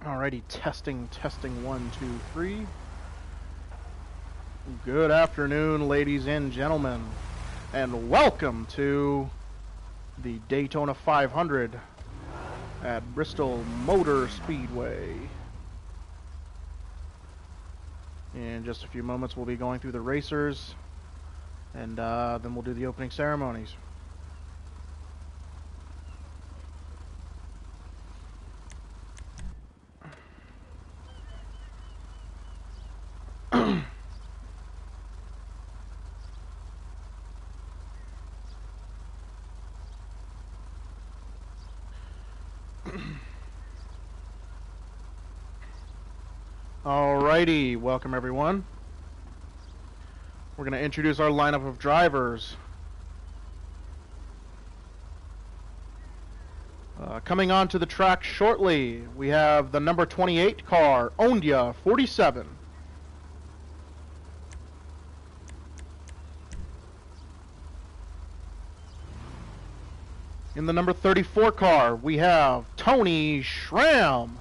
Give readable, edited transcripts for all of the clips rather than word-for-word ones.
Alrighty, testing, 1, 2, 3. Good afternoon, ladies and gentlemen, and welcome to the Daytona 500 at Bristol Motor Speedway. In just a few moments, we'll be going through the racers, and then we'll do the opening ceremonies. Alrighty, welcome everyone. We're going to introduce our lineup of drivers. Coming onto the track shortly, we have the number 28 car, Ondia 47. In the number 34 car, we have Tony Schramm.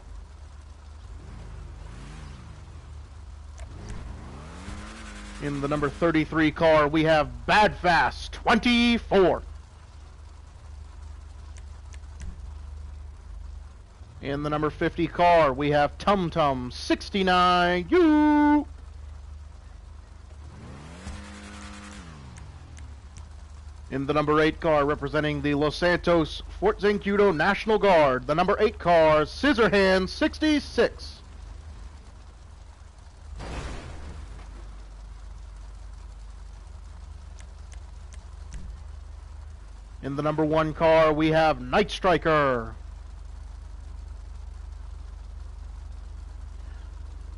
In the number 33 car, we have Badfast 24. In the number 50 car, we have Tum Tum 69. You. In the number 8 car, representing the Los Santos Fort Zancudo National Guard, the number 8 car, Scissorhands 66. In the number 1 car, we have Night Striker.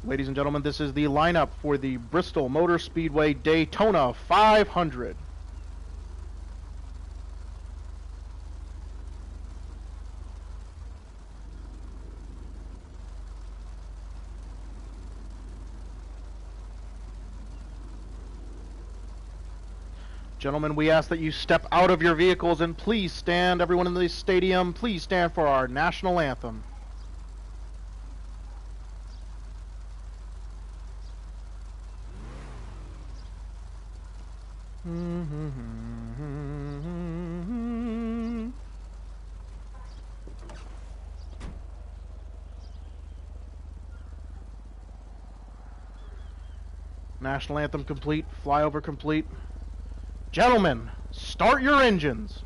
Ladies and gentlemen, this is the lineup for the Bristol Motor Speedway Daytona 500. Gentlemen, we ask that you step out of your vehicles and please stand, everyone in the stadium, please stand for our national anthem. National anthem complete, flyover complete. Gentlemen, start your engines.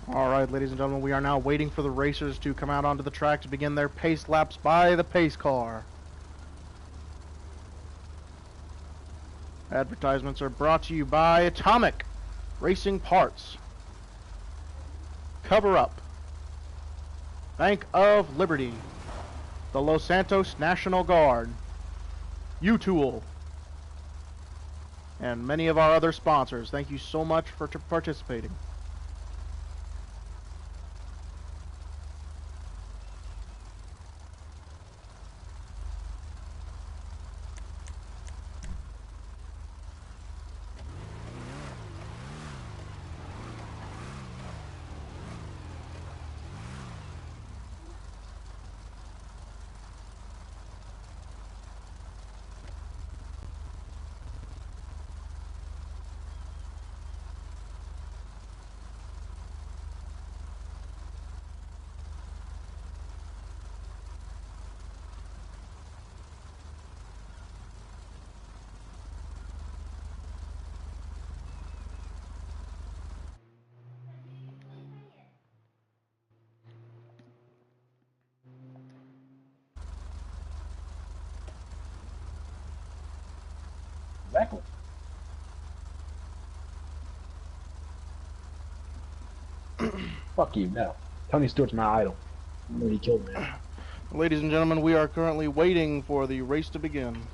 Alright, ladies and gentlemen, we are now waiting for the racers to come out onto the track to begin their pace laps by the pace car. Advertisements are brought to you by Atomic Racing Parts, Cover Up, Bank of Liberty, the Los Santos National Guard, U-Tool, and many of our other sponsors. Thank you so much for participating. Exactly. Fuck you, no. Tony Stewart's my idol. I know he killed me. Ladies and gentlemen, we are currently waiting for the race to begin.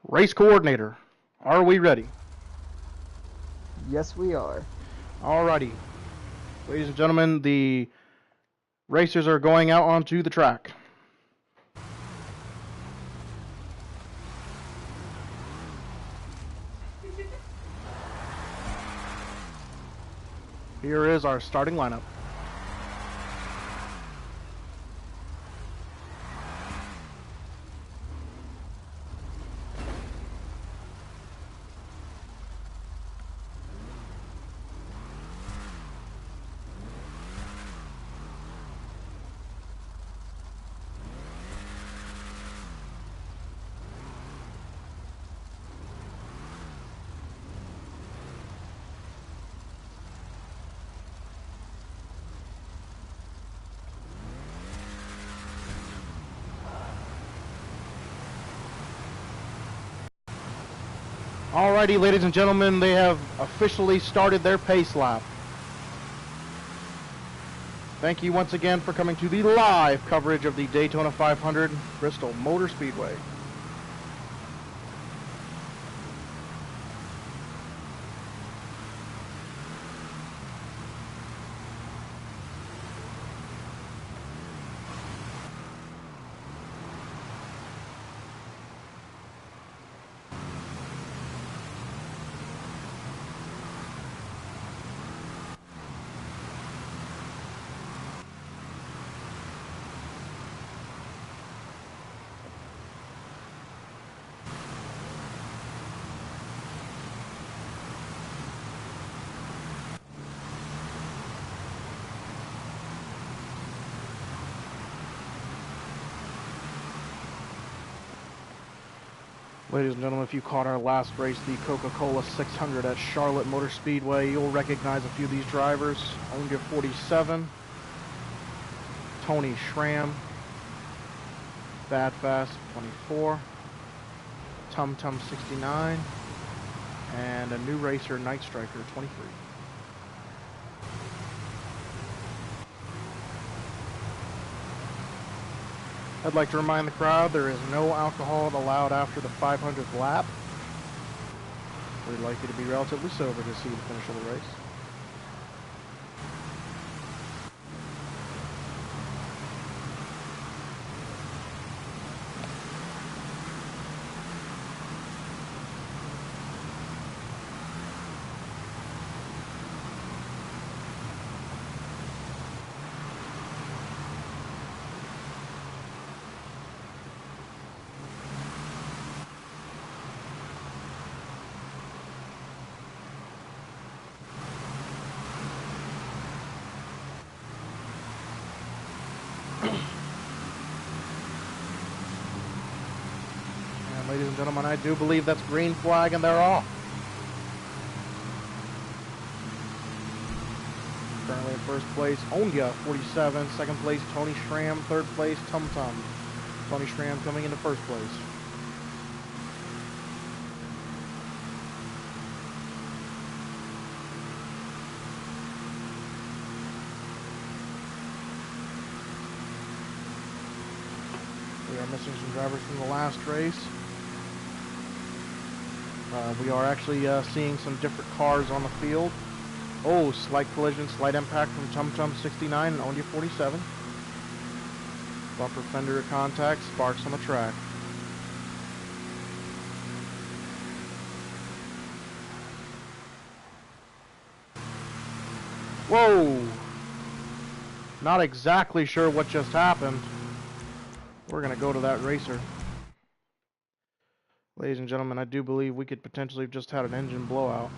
Race coordinator, are we ready? Yes, we are. Alrighty. Ladies and gentlemen, the racers are going out onto the track. Here is our starting lineup. Alrighty, ladies and gentlemen, they have officially started their pace lap. Thank you once again for coming to the live coverage of the Daytona 500 Bristol Motor Speedway. Ladies and gentlemen, if you caught our last race, the Coca-Cola 600 at Charlotte Motor Speedway, you'll recognize a few of these drivers. Onga 47, Tony Schramm, Bad Fast 24, Tum Tum 69, and a new racer, Night Striker 23. I'd like to remind the crowd there is no alcohol allowed after the 500th lap. We'd like you to be relatively sober to see the finish of the race. Ladies and gentlemen, I do believe that's green flag and they're off. Currently in first place, Onga 47. Second place, Tony Schramm. Third place, Tum Tum. Tony Schramm coming into first place. We are missing some drivers from the last race. We are actually seeing some different cars on the field. Oh, slight collision, slight impact from Tum Tum 69 and Onga 47. Bumper fender contact, sparks on the track. Whoa! Not exactly sure what just happened. We're gonna go to that racer. Ladies and gentlemen, I do believe we could potentially have just had an engine blowout.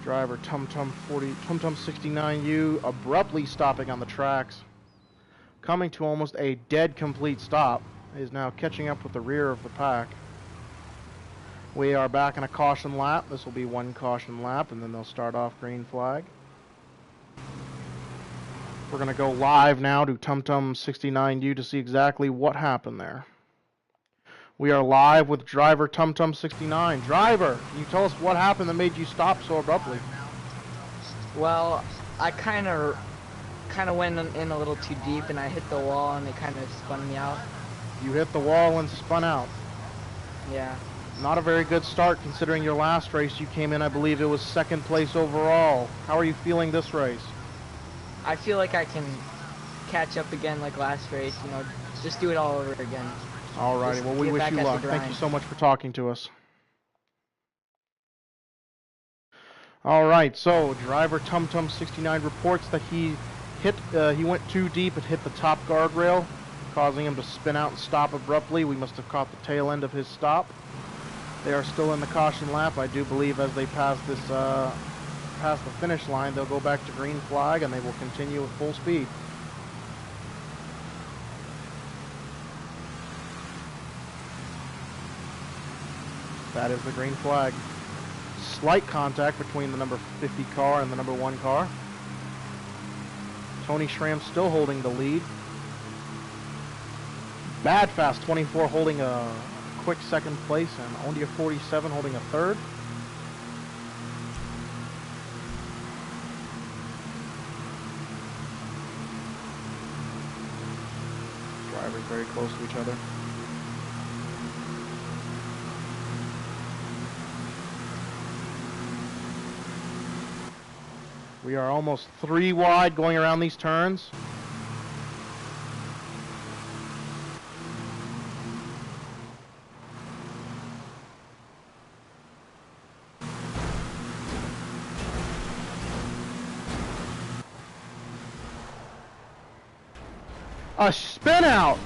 Driver TumTum 69U abruptly stopping on the tracks. Coming to almost a dead complete stop. Is now catching up with the rear of the pack. We are back in a caution lap. This will be one caution lap, and then they'll start off green flag. We're going to go live now to TumTum 69U to see exactly what happened there. We are live with driver TumTum 69. Driver, can you tell us what happened that made you stop so abruptly? Well, I kind of went in a little too deep, and I hit the wall, and it kind of spun me out. You hit the wall and spun out. Yeah. Not a very good start considering your last race you came in, I believe it was second place overall. How are you feeling this race? I feel like I can catch up again like last race, you know, just do it all over again. Alrighty, well we wish you luck. Thank you so much for talking to us. Alright, so driver TumTum 69 reports that he went too deep and hit the top guardrail, causing him to spin out and stop abruptly. We must have caught the tail end of his stop. They are still in the caution lap. I do believe as they pass this past the finish line, they'll go back to green flag and they will continue at full speed. That is the green flag. Slight contact between the number 50 car and the number 1 car. Tony Schramm still holding the lead. Bad Fast 24 holding a quick second place, and Ondia 47 holding a third. Drivers very close to each other. We are almost 3 wide going around these turns. A spin out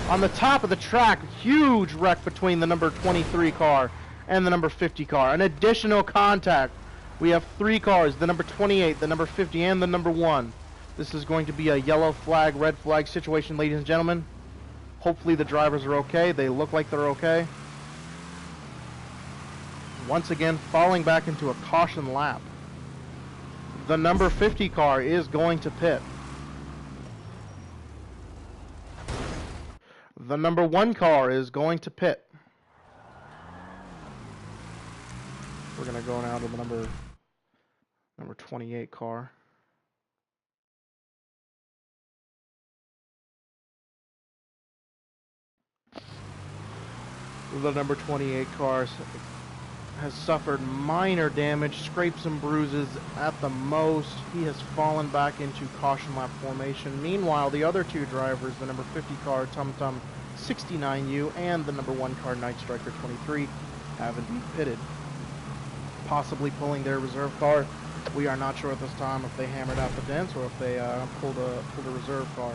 on the top of the track. Huge wreck between the number 23 car and the number 50 car. An additional contact. We have 3 cars, the number 28, the number 50, and the number 1. This is going to be a yellow flag, red flag situation, ladies and gentlemen. Hopefully the drivers are okay. They look like they're okay. Once again, falling back into a caution lap. The number 50 car is going to pit. The number 1 car is going to pit. We're going to go now to the number 28 car. The number 28 car has suffered minor damage, scrapes and bruises at the most. He has fallen back into caution lap formation. Meanwhile, the other 2 drivers, the number 50 car TumTum 69U and the number 1 car Night Striker 23, have indeed pitted, possibly pulling their reserve car. We are not sure at this time if they hammered out the dents or if they pulled a reserve car.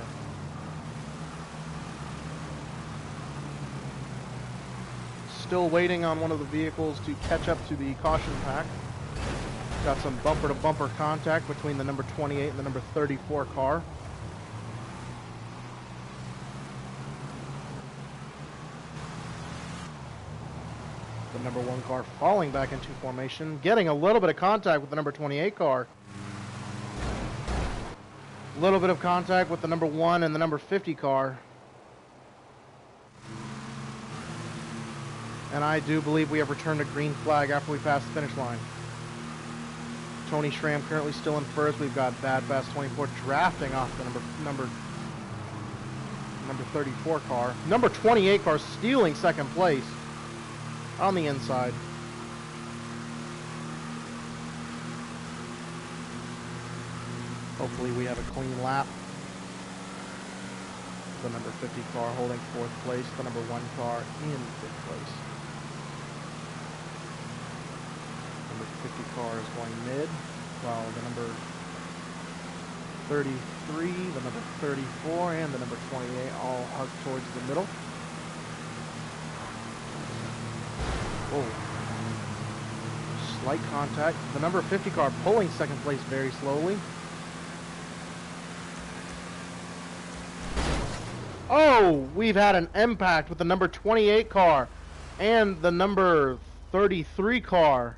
Still waiting on one of the vehicles to catch up to the caution pack. Got some bumper-to-bumper contact between the number 28 and the number 34 car. The number 1 car falling back into formation, getting a little bit of contact with the number 28 car. A little bit of contact with the number 1 and the number 50 car. And I do believe we have returned a green flag after we pass the finish line. Tony Schramm currently still in first. We've got Bad Fast 24 drafting off the number 34 car. Number 28 car stealing second place on the inside. Hopefully we have a clean lap. The number 50 car holding 4th place. The number 1 car in 5th place. Number 50 car is going mid, while the number 33, the number 34, and the number 28 all hug towards the middle. Whoa. Slight contact. The number 50 car pulling 2nd place very slowly. Oh, we've had an impact with the number 28 car and the number 33 car.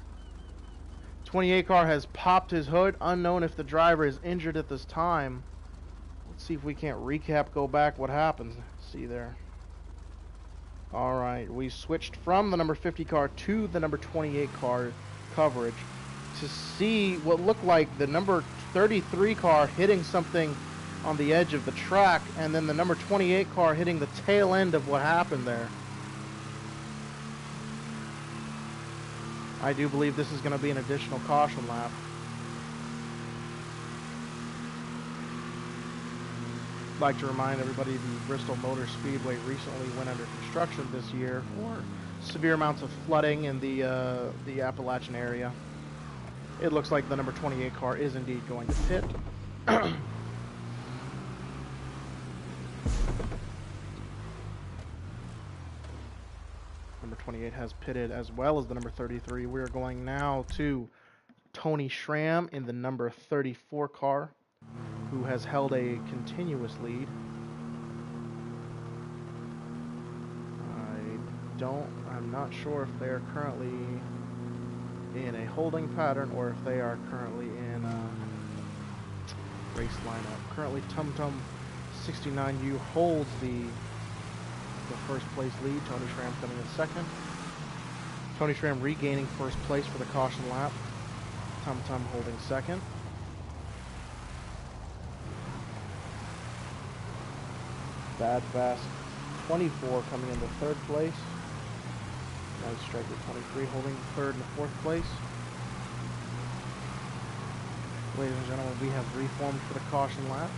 28 car has popped his hood. Unknown if the driver is injured at this time. Let's see if we can't recap, go back, what happens. See there. Alright, we switched from the number 50 car to the number 28 car coverage to see what looked like the number 33 car hitting something on the edge of the track, and then the number 28 car hitting the tail end of what happened there. I do believe this is going to be an additional caution lap. I'd like to remind everybody the Bristol Motor Speedway recently went under construction this year for severe amounts of flooding in the Appalachian area. It looks like the number 28 car is indeed going to pit. Number 28 has pitted as well as the number 33. We're going now to Tony Schramm in the number 34 car, who has held a continuous lead. I'm not sure if they are currently in a holding pattern or if they are currently in a race lineup. Currently, Tum Tum 69U holds the first place lead. Tony Schramm coming in second. Tony Schramm regaining first place for the caution lap. Tum Tum holding second. Bad Fast 24 coming into third place. Nice Striker 23 holding third and fourth place. Ladies and gentlemen, we have reformed for the caution lap.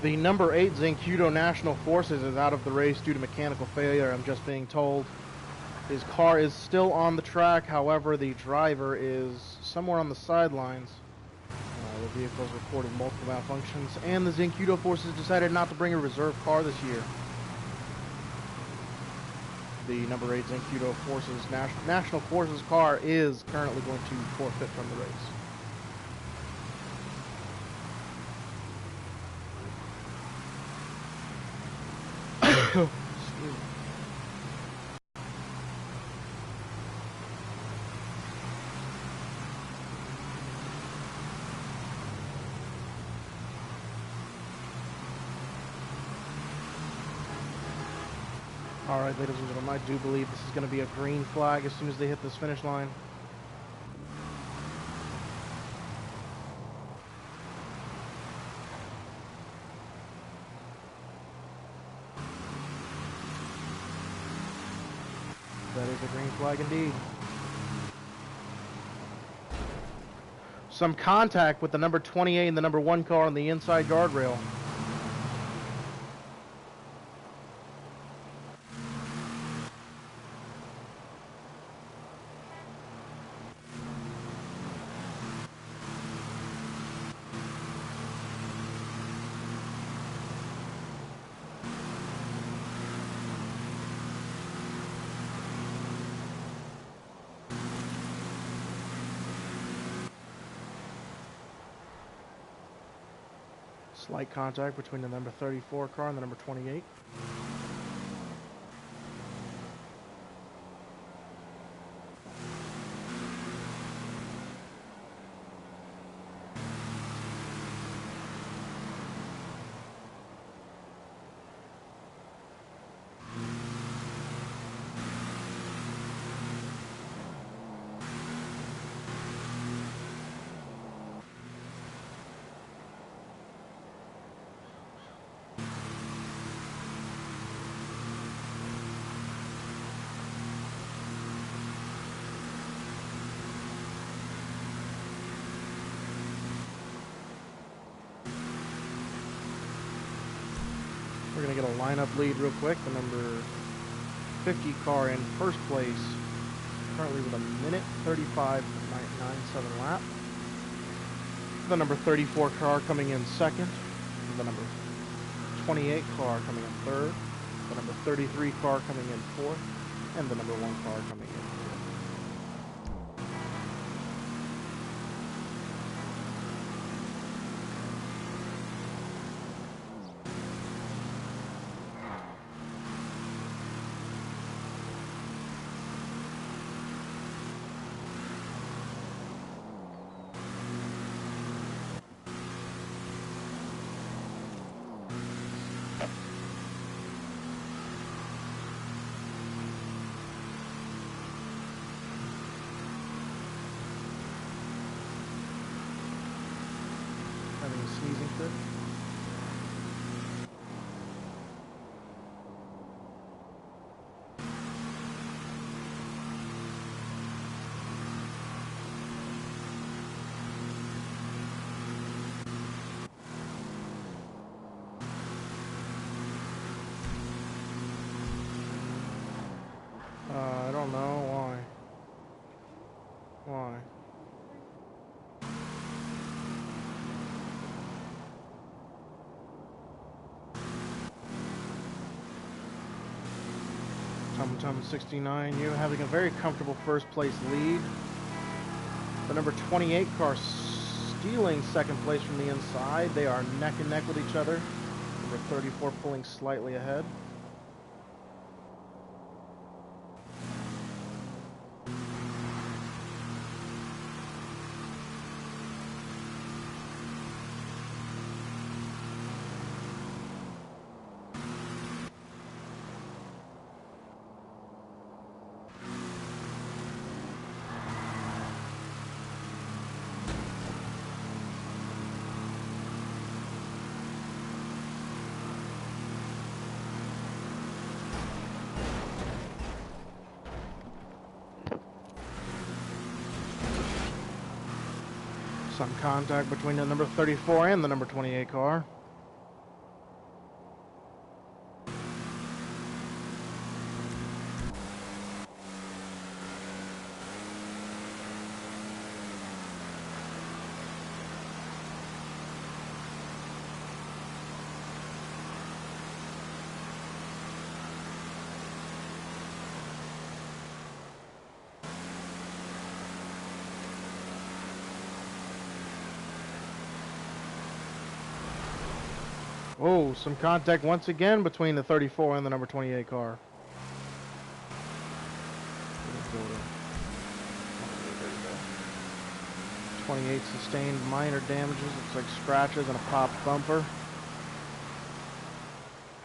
The number 8 Zancudo National Forces is out of the race due to mechanical failure, I'm just being told. His car is still on the track, however, the driver is somewhere on the sidelines. The vehicle's reported multiple malfunctions, and the Zancudo Forces decided not to bring a reserve car this year. The number 8 Zancudo Forces National Forces car is currently going to forfeit from the race. Alright, ladies and gentlemen, I do believe this is going to be a green flag as soon as they hit this finish line. That is a green flag indeed. Some contact with the number 28 and the number 1 car on the inside guardrail. Slight contact between the number 34 car and the number 28. We're going to get a lineup lead real quick. The number 50 car in first place, currently with a minute 35.97 lap. The number 34 car coming in second. The number 28 car coming in third. The number 33 car coming in fourth. And the number 1 car coming in fifth. Having a sneezing fit. I don't know why. Why? Tum 69, you having a very comfortable first place lead. The number 28 car stealing second place from the inside. They are neck and neck with each other. Number 34 pulling slightly ahead. Some contact between the number 34 and the number 28 car. Oh, some contact once again between the 34 and the number 28 car. 28 sustained minor damages, looks like scratches and a popped bumper.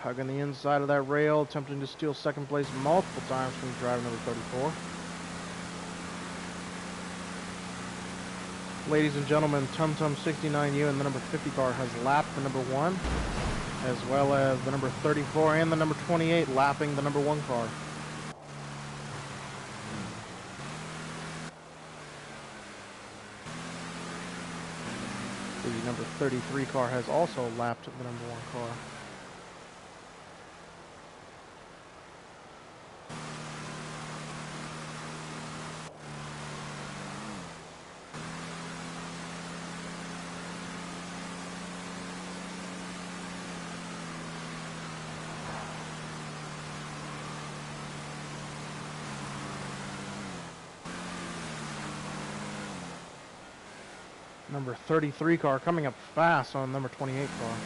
Hugging the inside of that rail, attempting to steal second place multiple times from driver number 34. Ladies and gentlemen, Tum 69U and the number 50 car has lapped the number 1, as well as the number 34 and the number 28 lapping the number 1 car. The number 33 car has also lapped the number 1 car. Number 33 car coming up fast on number 28 car.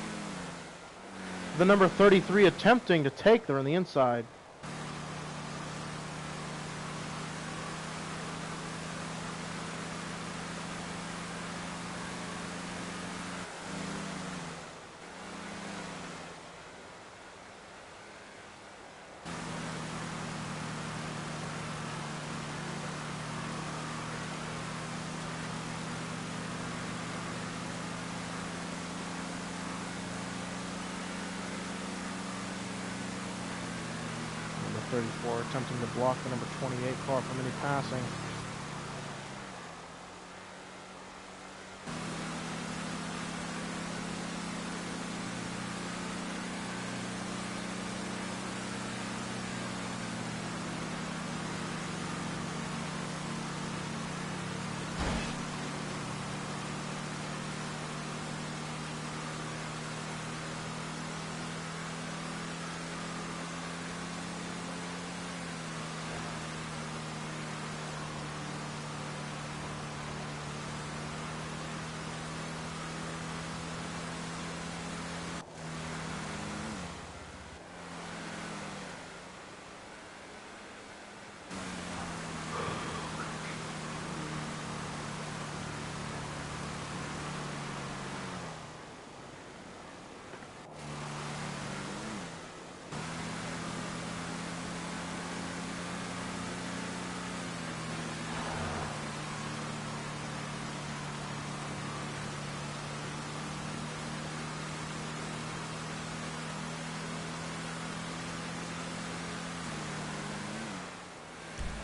The number 33 attempting to take there on the inside. Number 34 attempting to block the number 28 car from any passing.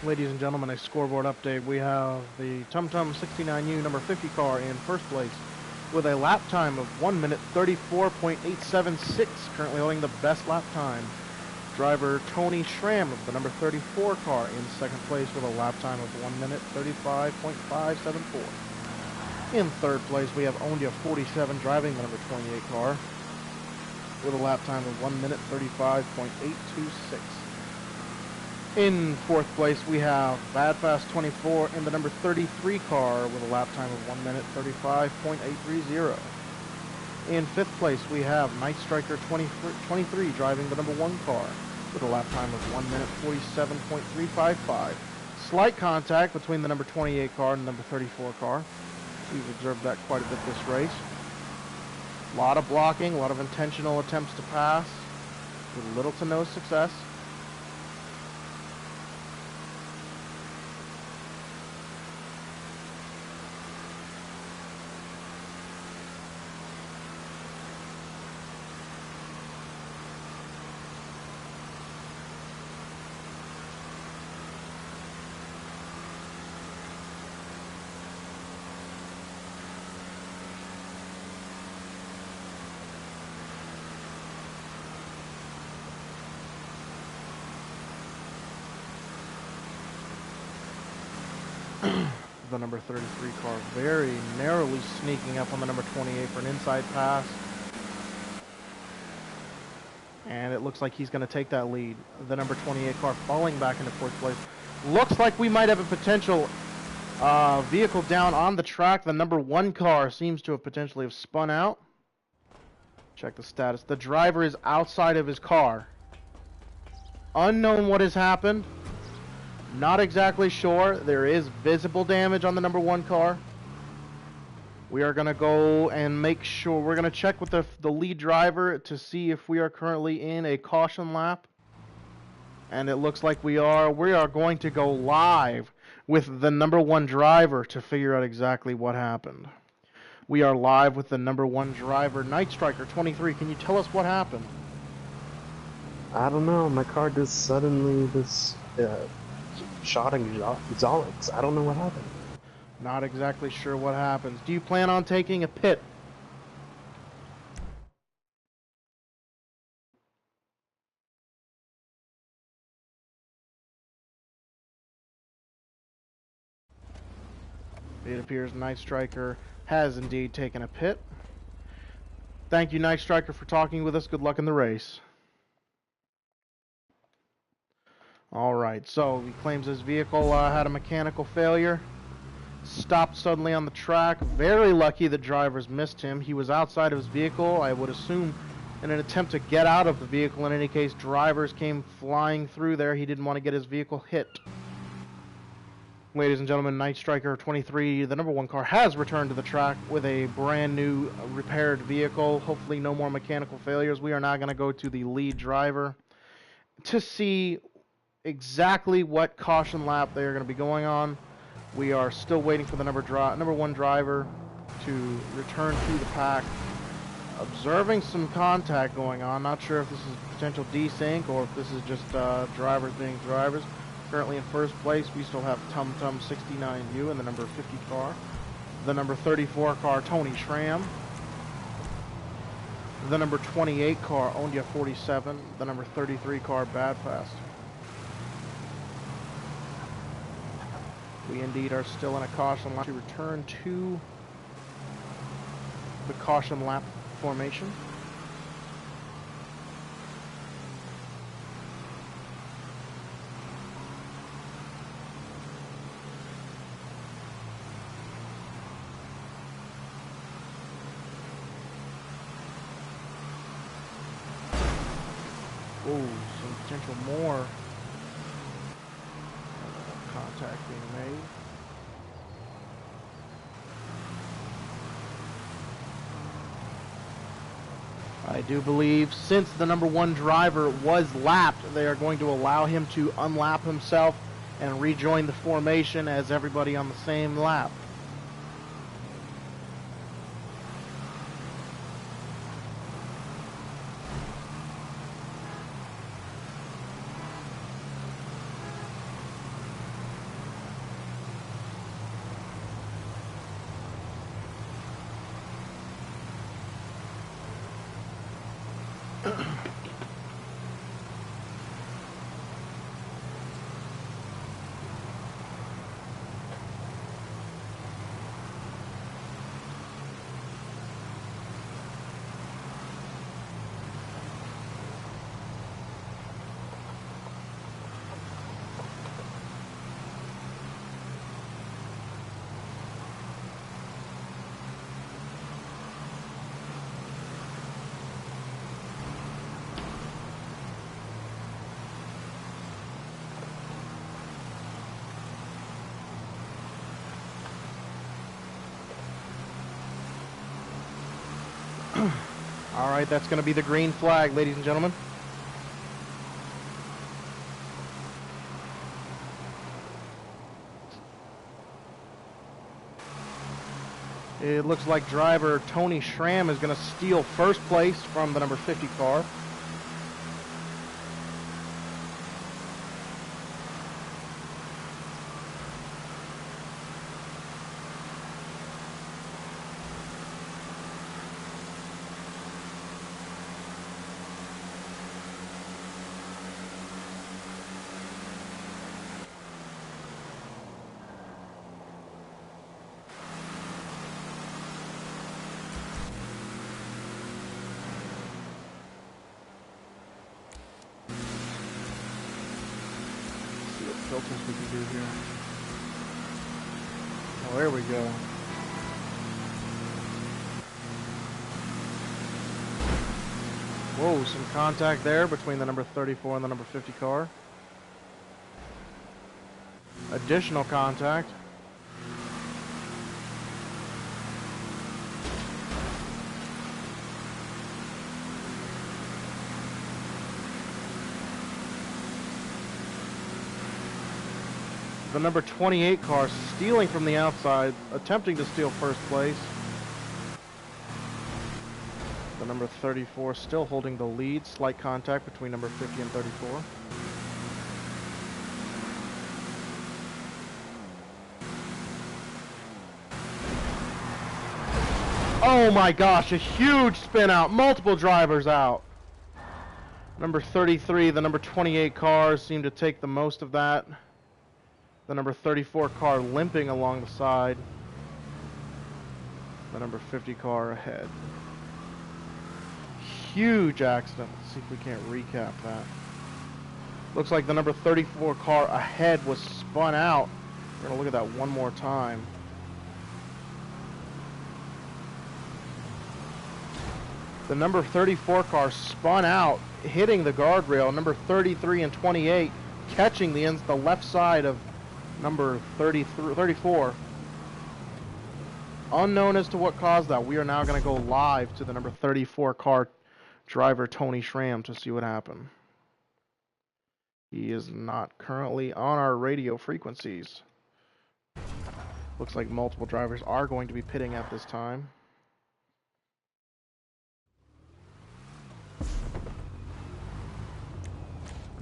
Ladies and gentlemen, a scoreboard update. We have the TumTum 69U number 50 car in first place with a lap time of 1 minute 34.876, currently holding the best lap time. Driver Tony Schramm of the number 34 car in second place with a lap time of 1 minute 35.574. In third place, we have Ondia 47 driving the number 28 car with a lap time of 1 minute 35.826. In fourth place, we have Badfast 24 in the number 33 car with a lap time of 1 minute 35.830. In fifth place, we have Night Striker 23 driving the number 1 car with a lap time of 1 minute 47.355. Slight contact between the number 28 car and the number 34 car. We've observed that quite a bit this race. A lot of blocking, a lot of intentional attempts to pass with little to no success. The number 33 car very narrowly sneaking up on the number 28 for an inside pass. And it looks like he's going to take that lead. The number 28 car falling back into fourth place. Looks like we might have a potential vehicle down on the track. The number 1 car seems to have potentially spun out. Check the status. The driver is outside of his car. Unknown what has happened. Not exactly sure. There is visible damage on the number 1 car. We are going to go and make sure. We're going to check with the lead driver to see if we are currently in a caution lap. And it looks like we are. We are going to go live with the number 1 driver to figure out exactly what happened. We are live with the number 1 driver, Night Striker 23. Can you tell us what happened? I don't know. My car just suddenly shot exhaust. I don't know what happened. Not exactly sure what happens. Do you plan on taking a pit? It appears Night Striker has indeed taken a pit. Thank you, Night Striker, for talking with us. Good luck in the race. Alright, so he claims his vehicle had a mechanical failure. Stopped suddenly on the track. Very lucky the drivers missed him. He was outside of his vehicle, I would assume, in an attempt to get out of the vehicle. In any case, drivers came flying through there. He didn't want to get his vehicle hit. Ladies and gentlemen, Night Striker 23, the number 1 car, has returned to the track with a brand new repaired vehicle. Hopefully no more mechanical failures. We are now going to go to the lead driver to see exactly what caution lap they are going to be going on. We are still waiting for the number 1 driver to return to the pack. Observing some contact going on. Not sure if this is potential desync or if this is just drivers being drivers. Currently in first place, we still have TumTum 69U and the number 50 car. The number 34 car, Tony Schramm. The number 28 car, Ondia 47. The number 33 car, Badfast. We indeed are still in a caution lap to return to the caution lap formation. Oh, some potential more contact being made. I do believe since the number 1 driver was lapped, they are going to allow him to unlap himself and rejoin the formation as everybody on the same lap. All right, that's going to be the green flag, ladies and gentlemen. It looks like driver Tony Schramm is going to steal first place from the number 50 car. Filters we can do here. Oh, there we go. Whoa, some contact there between the number 34 and the number 50 car. Additional contact. The number 28 car stealing from the outside, attempting to steal first place. The number 34 still holding the lead. Slight contact between number 50 and 34. Oh my gosh, a huge spin out. Multiple drivers out. Number 33, the number 28 cars seem to take the most of that. The number 34 car limping along the side. The number 50 car ahead. Huge accident. Let's see if we can't recap that. Looks like the number 34 car ahead was spun out. We're going to look at that one more time. The number 34 car spun out, hitting the guardrail. Number 33 and 28 catching the left side of number 34. Unknown as to what caused that. We are now going to go live to the number 34 car driver, Tony Schramm, to see what happened. He is not currently on our radio frequencies. Looks like multiple drivers are going to be pitting at this time.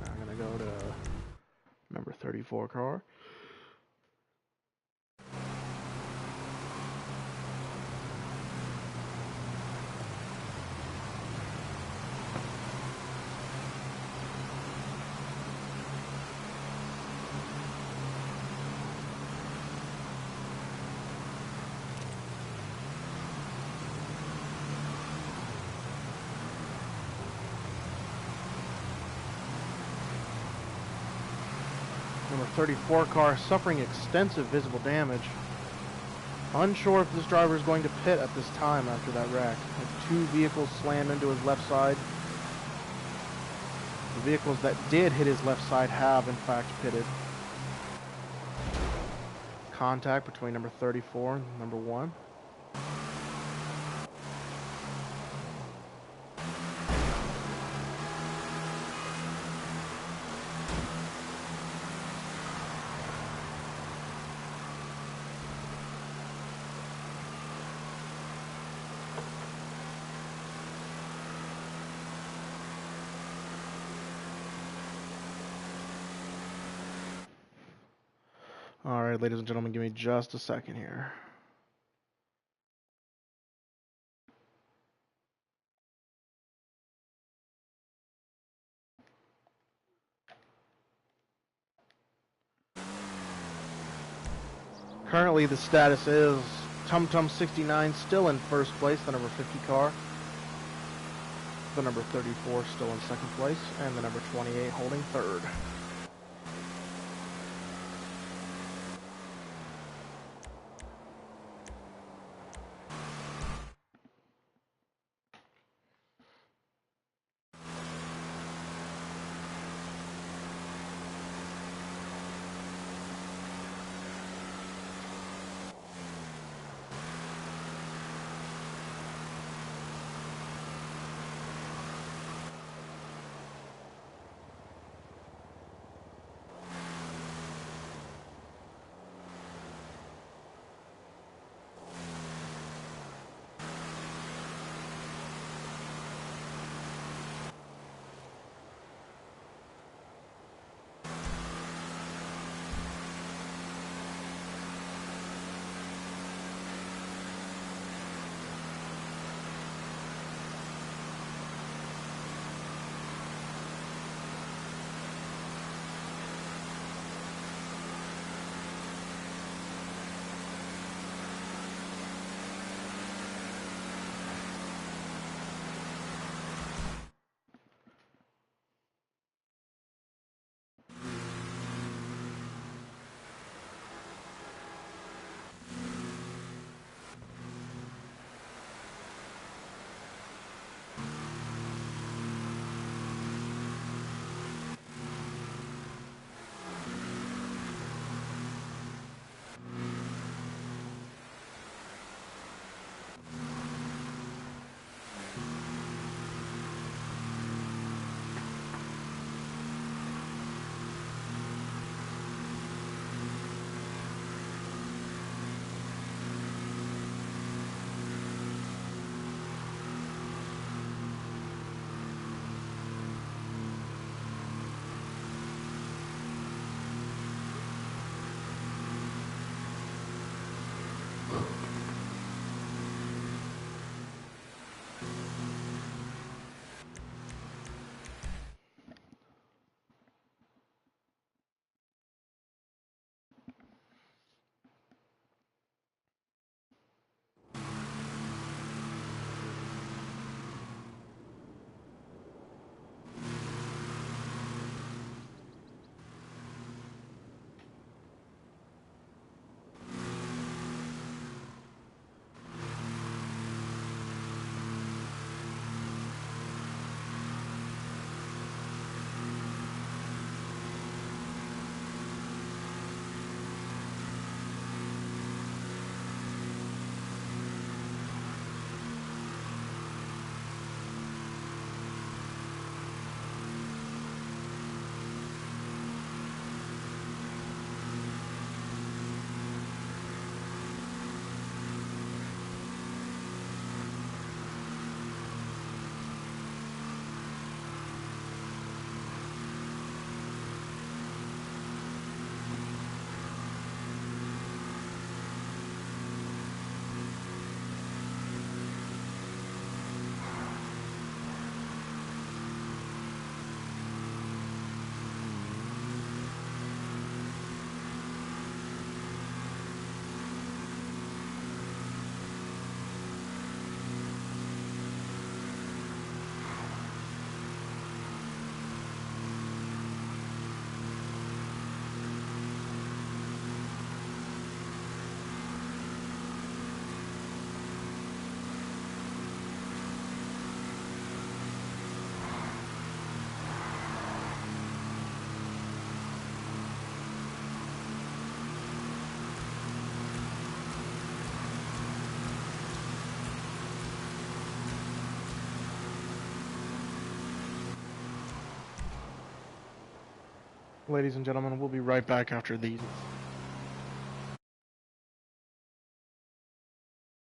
I'm going to go to number 34 car. Number 34 car suffering extensive visible damage. Unsure if this driver is going to pit at this time after that wreck. As two vehicles slammed into his left side. The vehicles that did hit his left side have in fact pitted. Contact between number 34 and number 1. Alright, ladies and gentlemen, give me just a second here. Currently, the status is TumTum 69 still in first place, the number 50 car. The number 34 still in second place, and the number 28 holding third. Ladies and gentlemen, we'll be right back after these.